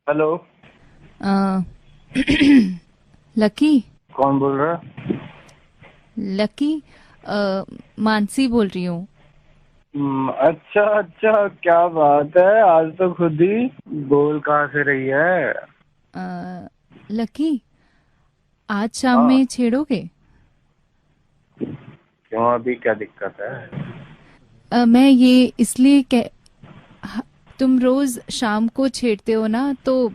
Hello. अ, lucky. कौन बोल रहा है? लकी। मानसी बोल रही हूँ। अच्छा अच्छा, क्या बात है, आज तो खुद ही बोल कहाँ से रही है? लकी, आज शाम हाँ, में छेड़ोगे? क्यों, अभी क्या दिक्कत है? मैं ये इसलिए तुम रोज शाम को छेड़ते हो ना, तो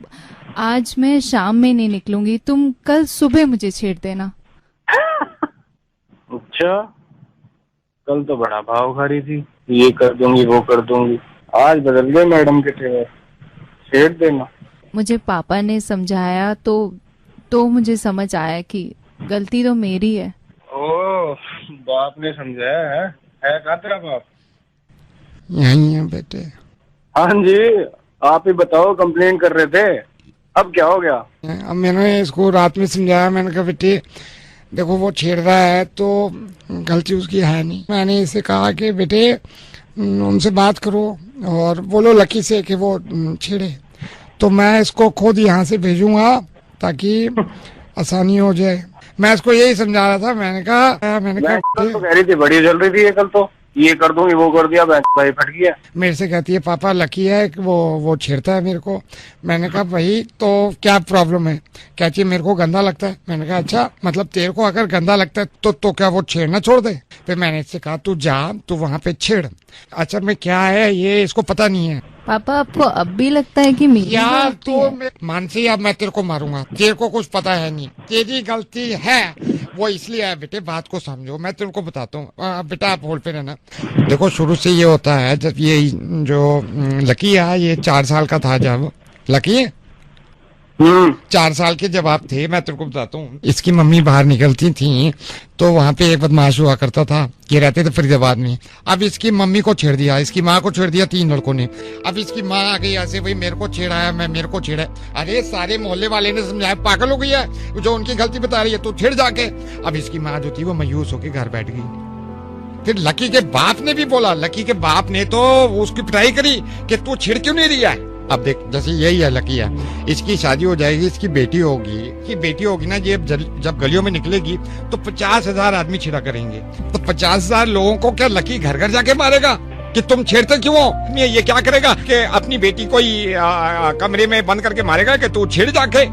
आज मैं शाम में नहीं निकलूंगी, तुम कल सुबह मुझे छेड़ देना। अच्छा, कल तो बड़ा भाव खा रही थी, ये कर दूंगी वो कर दूंगी, आज बदल गए मैडम के तेवर। छेड़ देना। मुझे पापा ने समझाया तो मुझे समझ आया कि गलती तो मेरी है। ओ, बाप ने समझाया है कहाँ तेरा बाप? यही है बेटे। हाँ जी, आप ही बताओ, कंप्लेन कर रहे थे, अब क्या हो गया? अब मैंने इसको रात में समझाया, मैंने कहा बेटे देखो वो छेड़ रहा है तो गलती उसकी है नहीं। मैंने इसे कहा कि बेटे उनसे बात करो और बोलो लकी से कि वो छेड़े। तो मैं इसको खुद यहाँ से भेजूंगा ताकि आसानी हो जाए। मैं इसको यही समझा रहा था। मैंने कहा कल तो कह रही थी, बड़ी जल रही थी ये, कल तो ये कर दूंगी वो कर दिया, भाई फट गया। मेरे से कहती है पापा लकी है कि वो छेड़ता है मेरे को। मैंने कहा भाई तो क्या प्रॉब्लम है? कहती है मेरे को गंदा लगता है। मैंने कहा अच्छा, मतलब तेरे को अगर गंदा लगता है तो क्या वो छेड़ना छोड़ दे? फिर मैंने इससे कहा तू जा, तू वहां पे छेड़। अच्छा में क्या है ये इसको पता नहीं है। पापा, आपको अब भी लगता है कि मेरी यार गलती तो है? मानसी अब मैं तेरे को मारूंगा, तेरे को कुछ पता है नहीं, तेरी गलती है। वो इसलिए है बेटे, बात को समझो, मैं तेरे को बताता हूँ। बेटा आप होल्ड पे रहना। देखो शुरू से ये होता है, जब ये जो लकी है ये 4 साल का था, जब लकी 4 साल के जब आप थे, मैं तेरे को बताता हूँ, इसकी मम्मी बाहर निकलती थी तो वहां पे एक बदमाश हुआ करता था, ये रहते थे फरीदाबाद में। अब इसकी मम्मी को छेड़ दिया, इसकी माँ को छेड़ दिया, 3 लड़कों ने। अब इसकी माँ आ गई ऐसे, भाई मेरे को छेड़ा है, मेरे को छेड़ा है। अरे सारे मोहल्ले वाले ने समझाया, पागल हो गई है जो उनकी गलती बता रही है, तो छेड़ जाके। अब इसकी माँ जो थी वो मायूस होकर घर बैठ गई। फिर लकी के बाप ने भी बोला, लकी के बाप ने तो उसकी पिटाई करी कि तू छेड़ क्यों नहीं रही है। अब देख जैसे यही है लकी है, इसकी शादी हो जाएगी, इसकी बेटी होगी ना, ये जब गलियों में निकलेगी तो 50,000 आदमी छेड़ा करेंगे। तो 50,000 लोगों को क्या लकी घर घर जाके मारेगा कि तुम छेड़ते क्यों हो? ये क्या करेगा कि अपनी बेटी को ही कमरे में बंद करके मारेगा कि तू छेड़ जाके।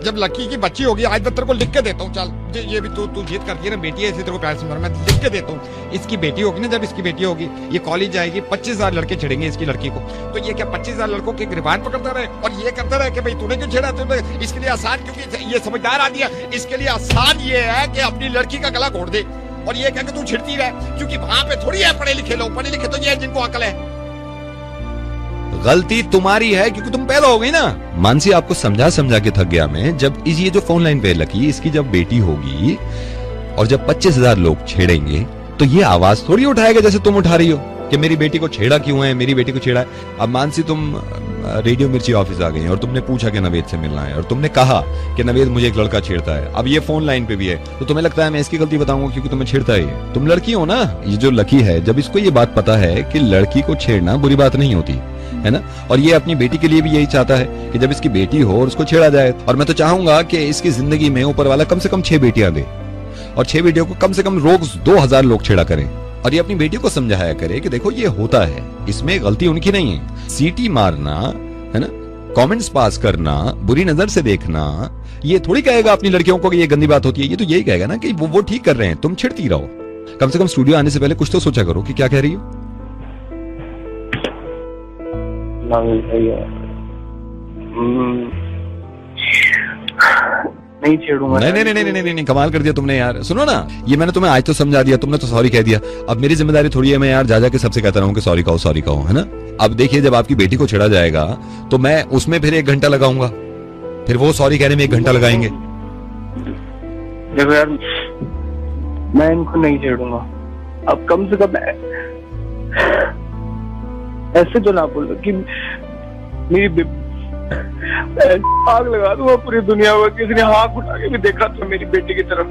जब लकी की बच्ची होगी, आज मैं तेरे को लिख के देता हूँ, चल ये भी तू जीत करती है ना, बेटी है इसी तेरे को प्यार से मैं लिख के देता हूँ। इसकी बेटी होगी ना, जब इसकी बेटी होगी, ये कॉलेज जाएगी, 25,000 लड़के छेड़ेंगे इसकी लड़की को। तो ये क्या 25,000 लड़कों के गिरबान पकड़ता रहे और ये करता रहे कि भाई तूने क्यों छेड़ा? तूने इसके लिए आसान, क्योंकि ये समझदार आदमी है, इसके लिए आसान ये है कि अपनी लड़की का गला घोट दे और ये कह के तू छिड़ती रहे, क्योंकि वहां पे थोड़ी है पढ़े लिखे लोग, पढ़े लिखे तो ये जिनको अकल है। गलती तुम्हारी है क्योंकि तुम पैदा हो गई ना। मानसी आपको समझा समझा के थक गया मैं। जब ये जो फोन लाइन पे लकी, इसकी जब बेटी होगी और जब 25,000 लोग छेड़ेंगे तो ये आवाज थोड़ी उठाएगा जैसे तुम उठा रही हो कि मेरी बेटी को छेड़ा क्यों है, मेरी बेटी को छेड़ा है। अब मानसी तुम रेडियो मिर्ची ऑफिस आ गई और तुमने पूछा कि नवेद से मिलना है और तुमने कहा कि नवेद मुझे एक लड़का छेड़ता है। अब ये फोन लाइन पे भी है तो तुम्हें लगता है मैं इसकी गलती बताऊंगा क्योंकि तुम्हें छेड़ता है? तुम लड़की हो ना। ये जो लकी है, जब इसको ये बात पता है कि लड़की को छेड़ना बुरी बात नहीं होती है ना, और ये अपनी बेटी के लिए भी यही चाहता है कि जब इसकी बेटी हो और उसको छेड़ा जाए। और मैं तो चाहूंगा कि इसकी जिंदगी में ऊपर वाला कम से कम 6 बेटियां दे और 6 बेटियों को कम से कम रोज 2,000 लोग छेड़ा करें और ये अपनी बेटी को समझाया करे कि देखो ये होता है, इसमें गलती उनकी नहीं है। सीटी मारना है ना, कमेंट्स पास करना, बुरी नजर से देखना, ये थोड़ी कहेगा अपनी लड़कियों को कि ये गंदी बात होती है। ये तो यही कहेगा ना कि वो ठीक कर रहे हैं, तुम छिड़ती रहो। कम से कम स्टूडियो आने से पहले कुछ तो सोचा करो कि क्या कह रही हो। नहीं छेड़ूंगा। नहीं, कमाल कर दिया तुमने यार। सुनो ना, ये मैंने तुम्हें आज तो समझा दिया, तुमने तो सॉरी कह दिया। अब मेरी जिम्मेदारी थोड़ी है मैं यार जा के सबसे कहता रहूं कि सॉरी कहो, है ना। अब देखिए जब आपकी बेटी को छेड़ा जाएगा तो मैं उसमें फिर 1 घंटा लगाऊंगा, फिर वो सॉरी कहने में 1 घंटा लगाएंगे। देखो यार, मैं इनको नहीं छेड़ूंगा। अब कम से कम ऐसे तो ना बोलो कि मेरी आग लगा दूंगा पूरी दुनिया में। किसी ने हाथ उठा के भी देखा तो मेरी बेटी की तरफ।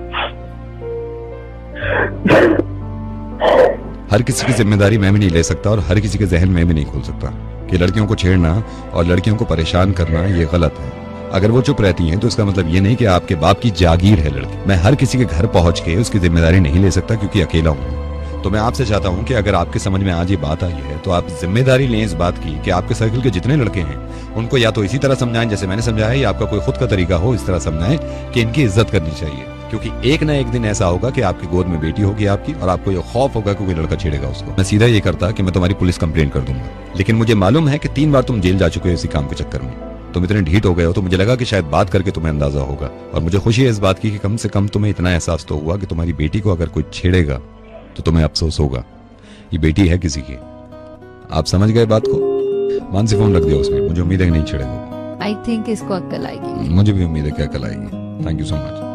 हर किसी की जिम्मेदारी मैं भी नहीं ले सकता और हर किसी के जहन में भी नहीं खोल सकता कि लड़कियों को छेड़ना और लड़कियों को परेशान करना ये गलत है। अगर वो चुप रहती हैं तो इसका मतलब ये नहीं कि आपके बाप की जागीर है लड़की। मैं हर किसी के घर पहुंच के उसकी जिम्मेदारी नहीं ले सकता क्योंकि अकेला हूँ। तो मैं आपसे चाहता हूं कि अगर आपके समझ में आज ये बात आई है तो आप जिम्मेदारी लें इस बात की कि आपके सर्कल के जितने लड़के हैं उनको या तो इसी तरह समझाएं जैसे मैंने समझाया, या आपका कोई खुद का तरीका हो इस तरह समझाएं कि इनकी इज्जत करनी चाहिए। क्योंकि एक ना एक दिन ऐसा होगा कि आपकी गोद में बेटी होगी आपकी, और आपको ये खौफ होगा कि कोई लड़का छेड़ेगा उसको। मैं सीधा ये करता कि मैं तुम्हारी पुलिस कंप्लेंट कर दूंगा, लेकिन मुझे मालूम है कि 3 बार तुम जेल जा चुके हो इसी काम के चक्कर में। तुम इतने ढीठ हो गए हो तो मुझे लगा कि शायद बात करके तुम्हें अंदाजा होगा, और मुझे खुशी है इस बात की कि कम से कम तुम्हें इतना एहसास तो हुआ कि तुम्हारी बेटी को अगर कोई छेड़ेगा तो तुम्हें अफसोस होगा। ये बेटी है किसी की। आप समझ गए बात को? मानसी फोन रख दिया उसमें। मुझे उम्मीद है कि नहीं छेड़ेगा। आई थिंक इसको अक्ल आएगी। मुझे भी उम्मीद है कि अकल आएगी। Thank you so much.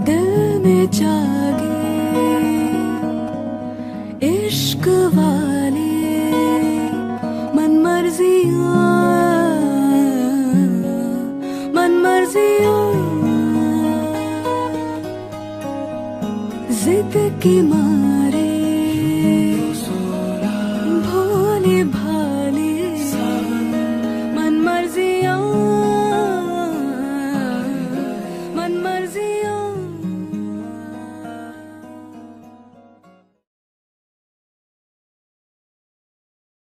दिल में जागे इश्क वाले मन मर्जियाँ जिद की माँ